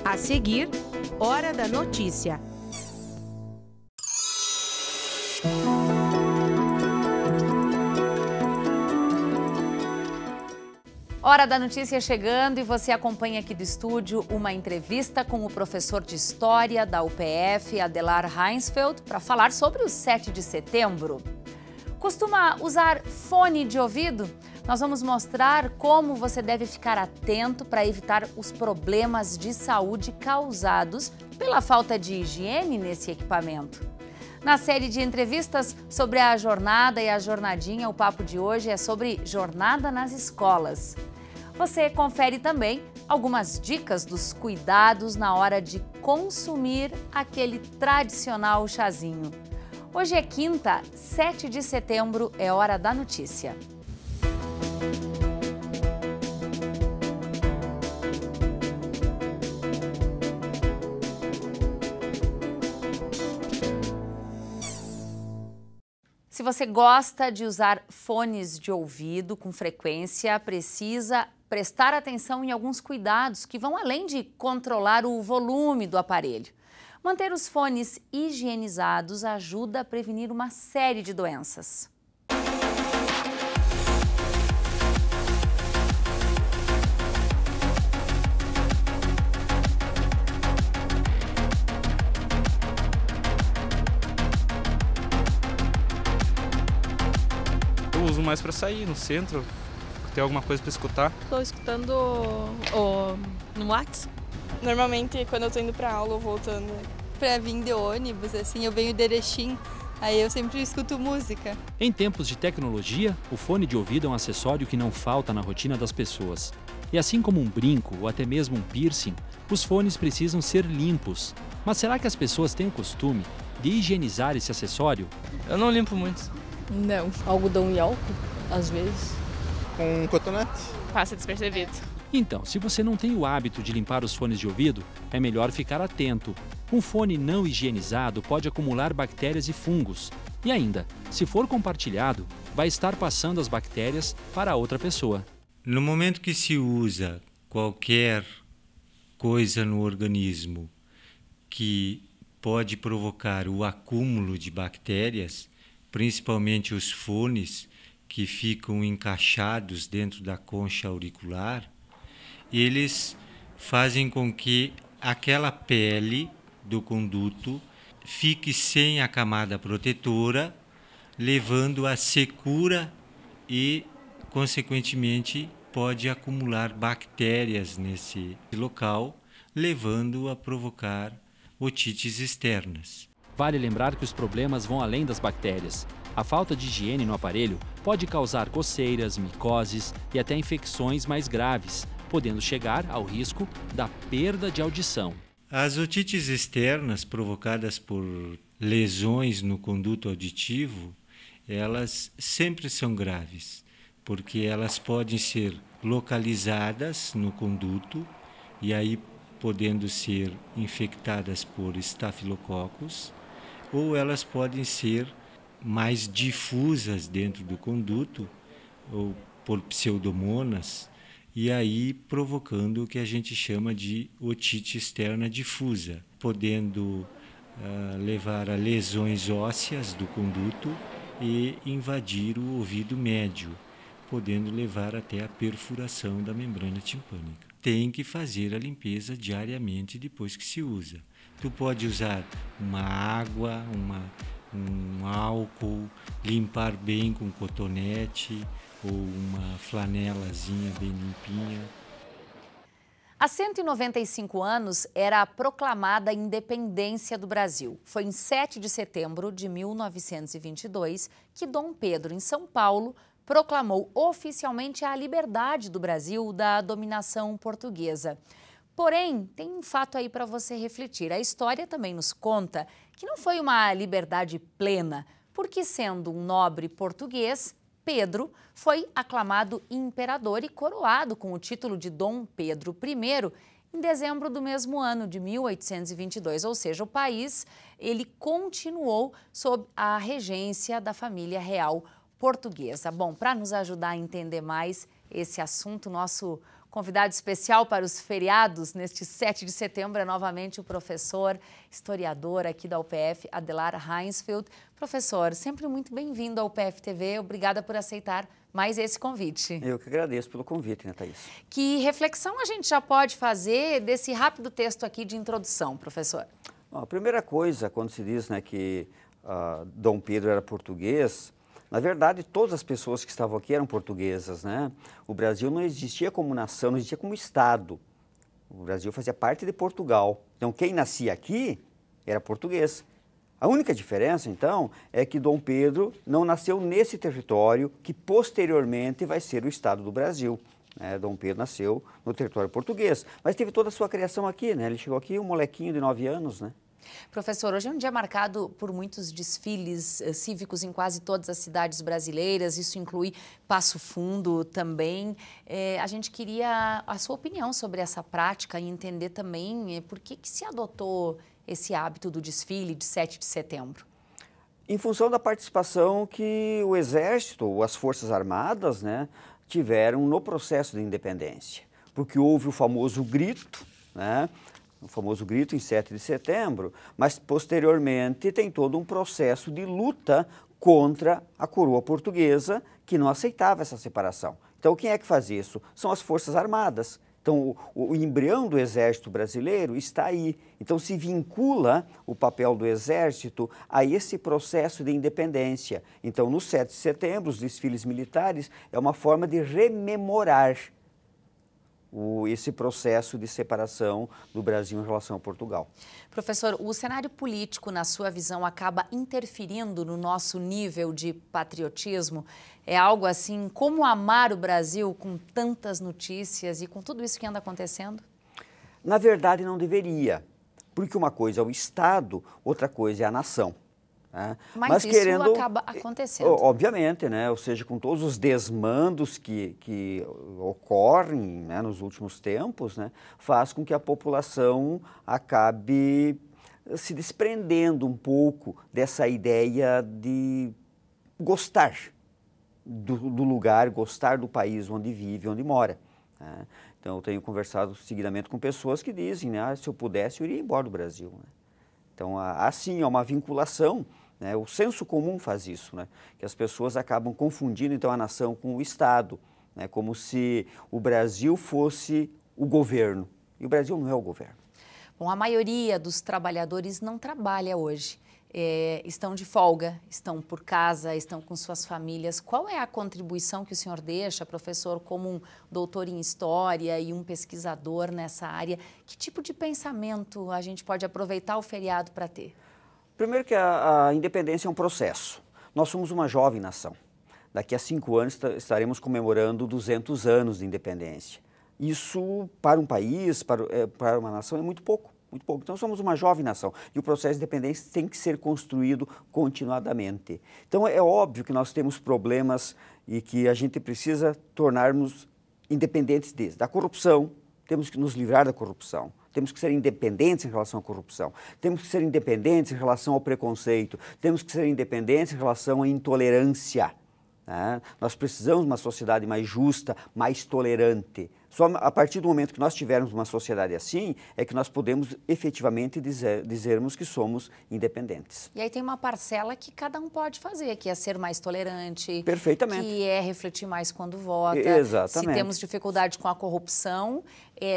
A seguir, Hora da Notícia. Hora da Notícia chegando e você acompanha aqui do estúdio uma entrevista com o professor de História da UPF, Adelar Heinsfeld, para falar sobre o 7 de setembro. Costuma usar fone de ouvido? Nós vamos mostrar como você deve ficar atento para evitar os problemas de saúde causados pela falta de higiene nesse equipamento. Na série de entrevistas sobre a jornada e a jornadinha, o papo de hoje é sobre jornada nas escolas. Você confere também algumas dicas dos cuidados na hora de consumir aquele tradicional chazinho. Hoje é quinta, 7 de setembro, é Hora da Notícia. Se você gosta de usar fones de ouvido com frequência, precisa prestar atenção em alguns cuidados que vão além de controlar o volume do aparelho. Manter os fones higienizados ajuda a prevenir uma série de doenças. Eu uso mais para sair no centro, ter alguma coisa para escutar. Estou escutando no WhatsApp. Normalmente, quando eu tô indo pra aula ou voltando pra vir de ônibus, assim, eu venho de Erechim, aí eu sempre escuto música. Em tempos de tecnologia, o fone de ouvido é um acessório que não falta na rotina das pessoas. E assim como um brinco ou até mesmo um piercing, os fones precisam ser limpos. Mas será que as pessoas têm o costume de higienizar esse acessório? Eu não limpo muito. Não. Algodão e álcool, às vezes. Com um cotonete. Passa despercebido. Então, se você não tem o hábito de limpar os fones de ouvido, é melhor ficar atento. Um fone não higienizado pode acumular bactérias e fungos. E ainda, se for compartilhado, vai estar passando as bactérias para a outra pessoa. No momento que se usa qualquer coisa no organismo que pode provocar o acúmulo de bactérias, principalmente os fones que ficam encaixados dentro da concha auricular, eles fazem com que aquela pele do conduto fique sem a camada protetora, levando à secura e, consequentemente, pode acumular bactérias nesse local, levando a provocar otites externas. Vale lembrar que os problemas vão além das bactérias. A falta de higiene no aparelho pode causar coceiras, micoses e até infecções mais graves, podendo chegar ao risco da perda de audição. As otites externas provocadas por lesões no conduto auditivo, elas sempre são graves, porque elas podem ser localizadas no conduto e aí podendo ser infectadas por estafilococos, ou elas podem ser mais difusas dentro do conduto, ou por pseudomonas, e aí provocando o que a gente chama de otite externa difusa, podendo levar a lesões ósseas do conduto e invadir o ouvido médio, podendo levar até a perfuração da membrana timpânica. Tem que fazer a limpeza diariamente depois que se usa. Tu pode usar uma água, um álcool, limpar bem com cotonete ou uma flanelazinha bem limpinha. Há 195 anos era proclamada a independência do Brasil. Foi em 7 de setembro de 1922 que Dom Pedro, em São Paulo, proclamou oficialmente a liberdade do Brasil da dominação portuguesa. Porém, tem um fato aí para você refletir. A história também nos conta que não foi uma liberdade plena, porque sendo um nobre português, Pedro foi aclamado imperador e coroado com o título de Dom Pedro I em dezembro do mesmo ano, de 1822. Ou seja, o país ele continuou sob a regência da família real portuguesa. Bom, para nos ajudar a entender mais esse assunto, nosso Convidado especial para os feriados, neste 7 de setembro, é novamente o professor, historiador aqui da UPF, Adelar Heinsfeld. Professor, sempre muito bem-vindo ao UPF TV. Obrigada por aceitar mais esse convite. Eu que agradeço pelo convite, né, Thaís? Que reflexão a gente já pode fazer desse rápido texto aqui de introdução, professor? Bom, a primeira coisa, quando se diz, né, que Dom Pedro era português, na verdade, todas as pessoas que estavam aqui eram portuguesas, né? O Brasil não existia como nação, não existia como Estado. O Brasil fazia parte de Portugal. Então, quem nascia aqui era português. A única diferença, então, é que Dom Pedro não nasceu nesse território que posteriormente vai ser o Estado do Brasil. Dom Pedro nasceu no território português, mas teve toda a sua criação aqui, né? Ele chegou aqui um molequinho de 9 anos, né? Professor, hoje é um dia marcado por muitos desfiles cívicos em quase todas as cidades brasileiras, isso inclui Passo Fundo também. A gente queria a sua opinião sobre essa prática e entender também por que se adotou esse hábito do desfile de 7 de setembro. Em função da participação que o Exército ou as Forças Armadas, né, tiveram no processo de independência, porque houve o famoso grito, né? O famoso grito em 7 de setembro, mas posteriormente tem todo um processo de luta contra a coroa portuguesa que não aceitava essa separação. Então, quem é que faz isso? São as Forças Armadas. Então, o embrião do Exército Brasileiro está aí. Então, se vincula o papel do Exército a esse processo de independência. Então, no 7 de setembro, os desfiles militares é uma forma de rememorar esse processo de separação do Brasil em relação a Portugal. Professor, o cenário político, na sua visão, acaba interferindo no nosso nível de patriotismo? É algo assim, como amar o Brasil com tantas notícias e com tudo isso que anda acontecendo? Na verdade, não deveria, porque uma coisa é o Estado, outra coisa é a nação. Mas isso acaba acontecendo. Obviamente, né? Ou seja, com todos os desmandos que ocorrem, né, nos últimos tempos, né, faz com que a população acabe se desprendendo um pouco dessa ideia de gostar do lugar, gostar do país onde vive, onde mora. Né? Então, eu tenho conversado seguidamente com pessoas que dizem, né, se eu pudesse, eu iria embora do Brasil. Né? Então, assim, é uma vinculação. Né? O senso comum faz isso, né? Que as pessoas acabam confundindo então a nação com o Estado, né? Como se o Brasil fosse o governo. E o Brasil não é o governo. Bom, a maioria dos trabalhadores não trabalha hoje. Estão de folga, estão por casa, estão com suas famílias. Qual é a contribuição que o senhor deixa, professor, como um doutor em História e um pesquisador nessa área? Que tipo de pensamento a gente pode aproveitar o feriado para ter? Primeiro que a independência é um processo. Nós somos uma jovem nação. Daqui a 5 anos estaremos comemorando 200 anos de independência. Isso, para um país, para uma nação, é muito pouco, muito pouco. Então, somos uma jovem nação e o processo de independência tem que ser construído continuadamente. Então, é óbvio que nós temos problemas e que a gente precisa tornarmos independentes da corrupção. Temos que nos livrar da corrupção. Temos que ser independentes em relação à corrupção. Temos que ser independentes em relação ao preconceito. Temos que ser independentes em relação à intolerância. Né? Nós precisamos de uma sociedade mais justa, mais tolerante. Só a partir do momento que nós tivermos uma sociedade assim, é que nós podemos efetivamente dizermos que somos independentes. E aí tem uma parcela que cada um pode fazer, que é ser mais tolerante. Perfeitamente. Que é refletir mais quando vota. Exatamente. Se temos dificuldade com a corrupção,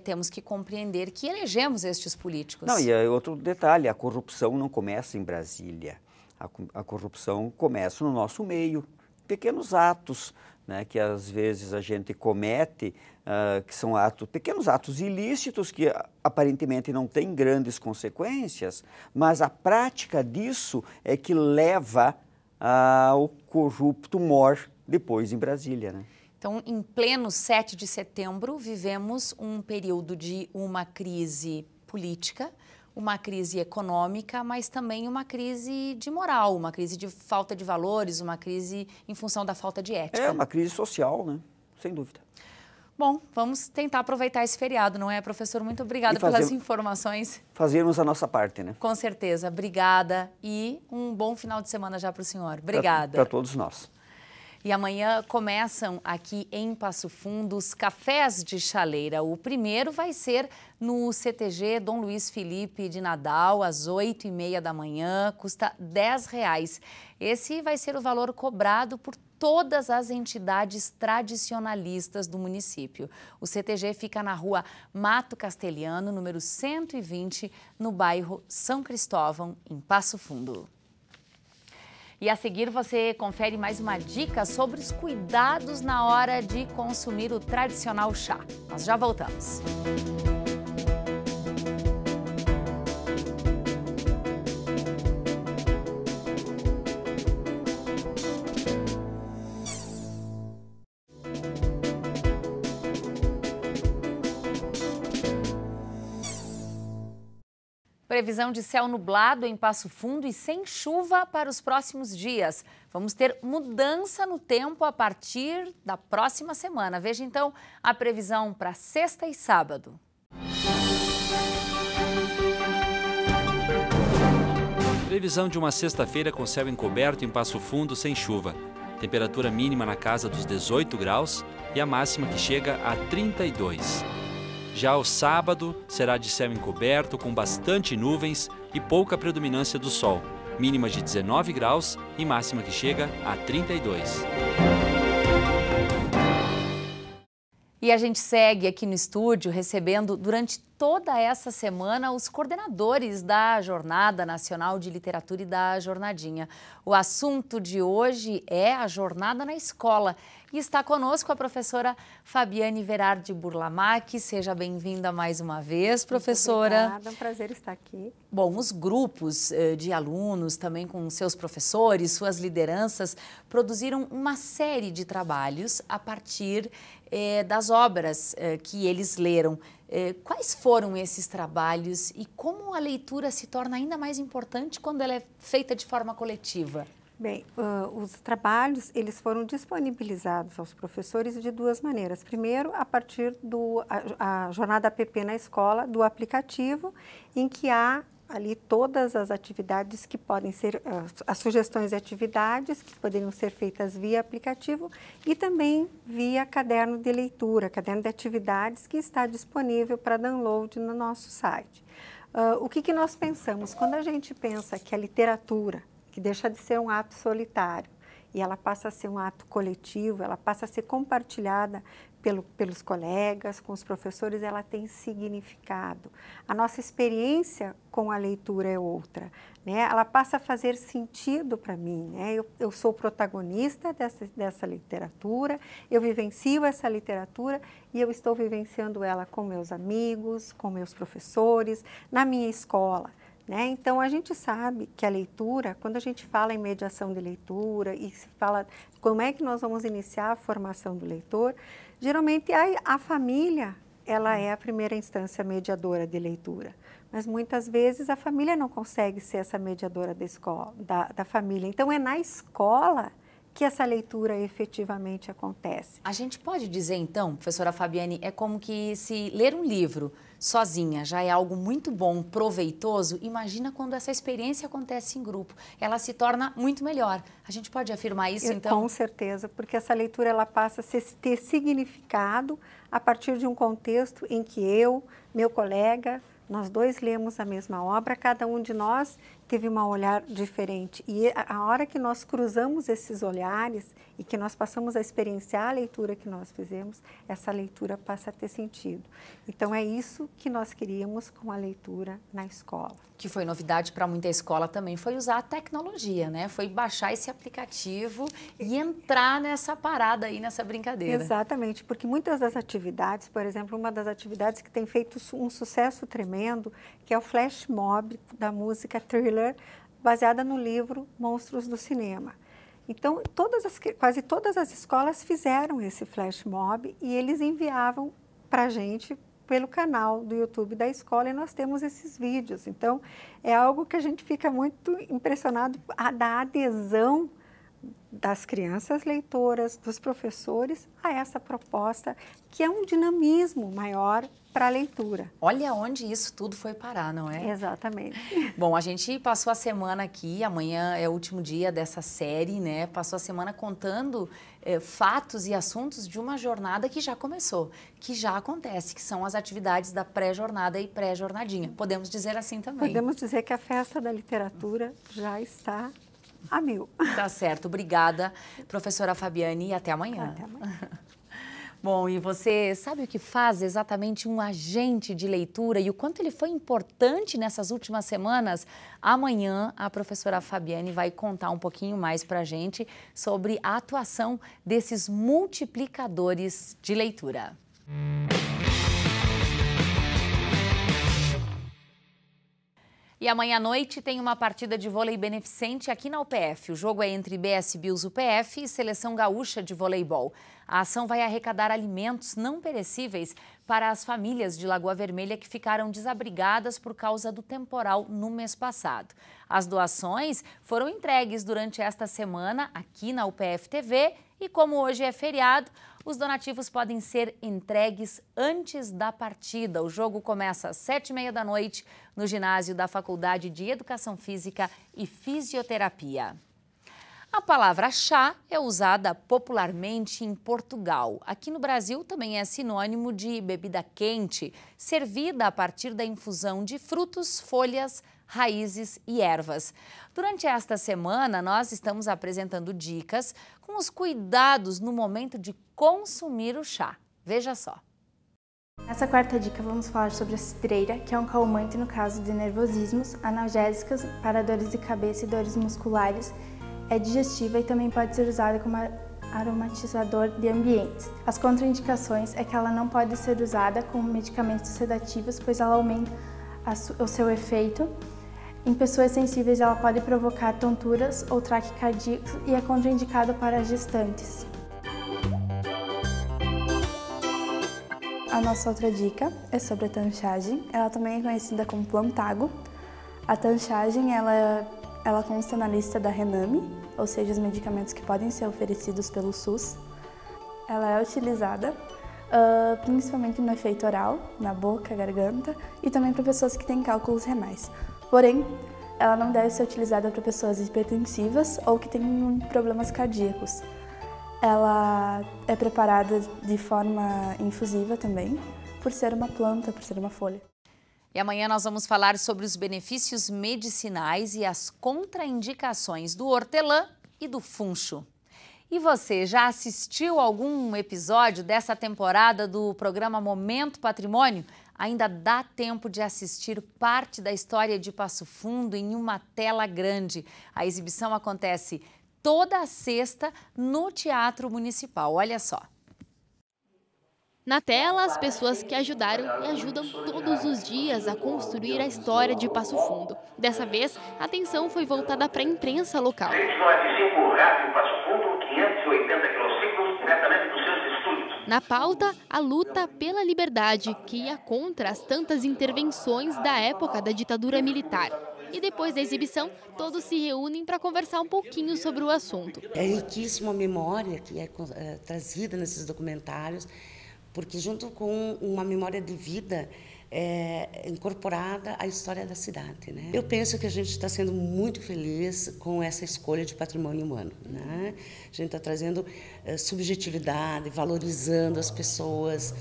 temos que compreender que elegemos estes políticos. Não, e outro detalhe, a corrupção não começa em Brasília. A corrupção começa no nosso meio. Pequenos atos, né, que às vezes a gente comete, que são pequenos atos ilícitos que aparentemente não têm grandes consequências, mas a prática disso é que leva ao corrupto mor depois em Brasília. Né? Então, em pleno 7 de setembro, vivemos um período de uma crise política, uma crise econômica, mas também uma crise de moral, uma crise de falta de valores, uma crise em função da falta de ética. É uma crise social, né? Sem dúvida. Bom, vamos tentar aproveitar esse feriado, não é, professor? Muito obrigada pelas informações. Fazermos a nossa parte, né? Com certeza. Obrigada e um bom final de semana já para o senhor. Obrigada. Para todos nós. E amanhã começam aqui em Passo Fundo os cafés de chaleira. O primeiro vai ser no CTG Dom Luiz Felipe de Nadal, às 8h30 da manhã, custa R$10. Esse vai ser o valor cobrado por todas as entidades tradicionalistas do município. O CTG fica na rua Mato Castelhano, número 120, no bairro São Cristóvão, em Passo Fundo. E a seguir você confere mais uma dica sobre os cuidados na hora de consumir o tradicional chá. Nós já voltamos. Previsão de céu nublado em Passo Fundo e sem chuva para os próximos dias. Vamos ter mudança no tempo a partir da próxima semana. Veja então a previsão para sexta e sábado. Previsão de uma sexta-feira com céu encoberto em Passo Fundo sem chuva. Temperatura mínima na casa dos 18 graus e a máxima que chega a 32. Já o sábado será de céu encoberto, com bastante nuvens e pouca predominância do sol. Mínima de 19 graus e máxima que chega a 32. E a gente segue aqui no estúdio recebendo durante toda essa semana os coordenadores da Jornada Nacional de Literatura e da Jornadinha. O assunto de hoje é a jornada na escola. E está conosco a professora Fabiane Verardi Burlamac. Seja bem-vinda mais uma vez, professora. Muito obrigada, é um prazer estar aqui. Bom, os grupos de alunos, também com seus professores, suas lideranças, produziram uma série de trabalhos a partir das obras que eles leram. Quais foram esses trabalhos e como a leitura se torna ainda mais importante quando ela é feita de forma coletiva? Bem, os trabalhos, eles foram disponibilizados aos professores de duas maneiras. Primeiro, a partir a Jornada APP na escola, do aplicativo, em que há ali todas as atividades que podem ser, as sugestões de atividades que poderiam ser feitas via aplicativo e também via caderno de leitura, caderno de atividades que está disponível para download no nosso site. O que nós pensamos? Quando a gente pensa que a literatura, que deixa de ser um ato solitário e ela passa a ser um ato coletivo, ela passa a ser compartilhada pelos colegas, com os professores, ela tem significado. A nossa experiência com a leitura é outra, né? Ela passa a fazer sentido para mim, né? Eu sou protagonista dessa literatura, eu vivencio essa literatura e eu estou vivenciando ela com meus amigos, com meus professores, na minha escola. Né? Então, a gente sabe que a leitura, quando a gente fala em mediação de leitura e se fala como é que nós vamos iniciar a formação do leitor, geralmente a família ela é a primeira instância mediadora de leitura. Mas muitas vezes a família não consegue ser essa mediadora da escola, da família. Então, é na escola que essa leitura efetivamente acontece. A gente pode dizer, então, professora Fabiane, é como que se ler um livro sozinha já é algo muito bom, proveitoso, imagina quando essa experiência acontece em grupo. Ela se torna muito melhor. A gente pode afirmar isso, então? Com certeza, porque essa leitura ela passa a ter significado a partir de um contexto em que eu, meu colega, nós dois lemos a mesma obra, cada um de nós teve um olhar diferente. E a hora que nós cruzamos esses olhares e que nós passamos a experienciar a leitura que nós fizemos, essa leitura passa a ter sentido. Então, é isso que nós queríamos com a leitura na escola. Que foi novidade para muita escola também, foi usar a tecnologia, né? Foi baixar esse aplicativo e entrar nessa parada aí, nessa brincadeira. Exatamente, porque muitas das atividades, por exemplo, uma das atividades que tem feito um sucesso tremendo, que é o flash mob da música Thriller, baseada no livro Monstros do Cinema. Então, quase todas as escolas fizeram esse flash mob e eles enviavam para a gente pelo canal do YouTube da escola e nós temos esses vídeos. Então, é algo que a gente fica muito impressionado da adesão das crianças leitoras, dos professores, a essa proposta que é um dinamismo maior para a leitura. Olha onde isso tudo foi parar, não é? Exatamente. Bom, a gente passou a semana aqui, amanhã é o último dia dessa série, né? Passou a semana contando fatos e assuntos de uma jornada que já começou, que já acontece, que são as atividades da pré-jornada e pré-jornadinha. Podemos dizer assim também. Podemos dizer que a festa da literatura já está a mil. Tá certo. Obrigada, professora Fabiane, e até amanhã. Até amanhã. Bom, e você sabe o que faz exatamente um agente de leitura e o quanto ele foi importante nessas últimas semanas? Amanhã a professora Fabiane vai contar um pouquinho mais para a gente sobre a atuação desses multiplicadores de leitura. E amanhã à noite tem uma partida de vôlei beneficente aqui na UPF. O jogo é entre BS Bills UPF e Seleção Gaúcha de Voleibol. A ação vai arrecadar alimentos não perecíveis para as famílias de Lagoa Vermelha que ficaram desabrigadas por causa do temporal no mês passado. As doações foram entregues durante esta semana aqui na UPF TV e como hoje é feriado, os donativos podem ser entregues antes da partida. O jogo começa às 7h30 da noite no ginásio da Faculdade de Educação Física e Fisioterapia. A palavra chá é usada popularmente em Portugal. Aqui no Brasil também é sinônimo de bebida quente, servida a partir da infusão de frutos, folhas, raízes e ervas. Durante esta semana, nós estamos apresentando dicas com os cuidados no momento de consumir o chá. Veja só. Nessa quarta dica vamos falar sobre a cidreira, que é um calmante no caso de nervosismos, analgésicas para dores de cabeça e dores musculares, é digestiva e também pode ser usada como aromatizador de ambientes. As contraindicações é que ela não pode ser usada com medicamentos sedativos, pois ela aumenta o seu efeito. Em pessoas sensíveis, ela pode provocar tonturas ou taquicardíacos e é contraindicada para gestantes. A nossa outra dica é sobre a tanchagem. Ela também é conhecida como plantago. A tanchagem, ela consta na lista da Rename, ou seja, os medicamentos que podem ser oferecidos pelo SUS. Ela é utilizada principalmente no efeito oral, na boca, garganta e também para pessoas que têm cálculos renais. Porém, ela não deve ser utilizada para pessoas hipertensivas ou que têm problemas cardíacos. Ela é preparada de forma infusiva também, por ser uma planta, por ser uma folha. E amanhã nós vamos falar sobre os benefícios medicinais e as contraindicações do hortelã e do funcho. E você já assistiu algum episódio dessa temporada do programa Momento Patrimônio? Ainda dá tempo de assistir parte da história de Passo Fundo em uma tela grande. A exibição acontece toda sexta no Teatro Municipal. Olha só. Na tela, as pessoas que ajudaram e ajudam todos os dias a construir a história de Passo Fundo. Dessa vez, a atenção foi voltada para a imprensa local. 395 Rádio Passo Fundo, 580 quilociclos, diretamente dos seus estúdios. Na pauta, a luta pela liberdade, que ia contra as tantas intervenções da época da ditadura militar. E depois da exibição, todos se reúnem para conversar um pouquinho sobre o assunto. É riquíssima a memória que é trazida nesses documentários, porque junto com uma memória de vida é incorporada à história da cidade, né? Eu penso que a gente está sendo muito feliz com essa escolha de patrimônio humano, né? A gente está trazendo subjetividade, valorizando as pessoas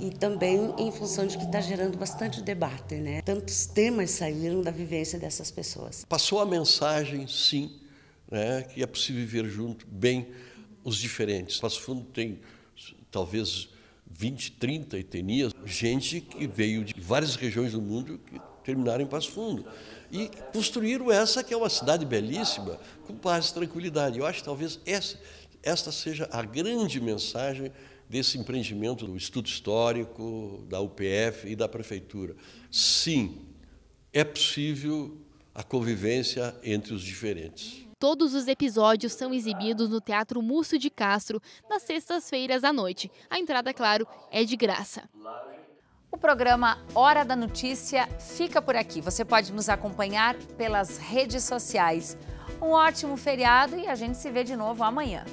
e também em função de que está gerando bastante debate, né? Tantos temas saíram da vivência dessas pessoas. Passou a mensagem, sim, né, que é possível viver junto bem os diferentes. Passo Fundo tem talvez 20, 30 etnias, gente que veio de várias regiões do mundo que terminaram em Passo Fundo. E construíram essa que é uma cidade belíssima, com paz e tranquilidade. Eu acho que talvez esta seja a grande mensagem desse empreendimento do Instituto Histórico, da UPF e da Prefeitura. Sim, é possível a convivência entre os diferentes. Todos os episódios são exibidos no Teatro Múcio de Castro, nas sextas-feiras à noite. A entrada, claro, é de graça. O programa Hora da Notícia fica por aqui. Você pode nos acompanhar pelas redes sociais. Um ótimo feriado e a gente se vê de novo amanhã.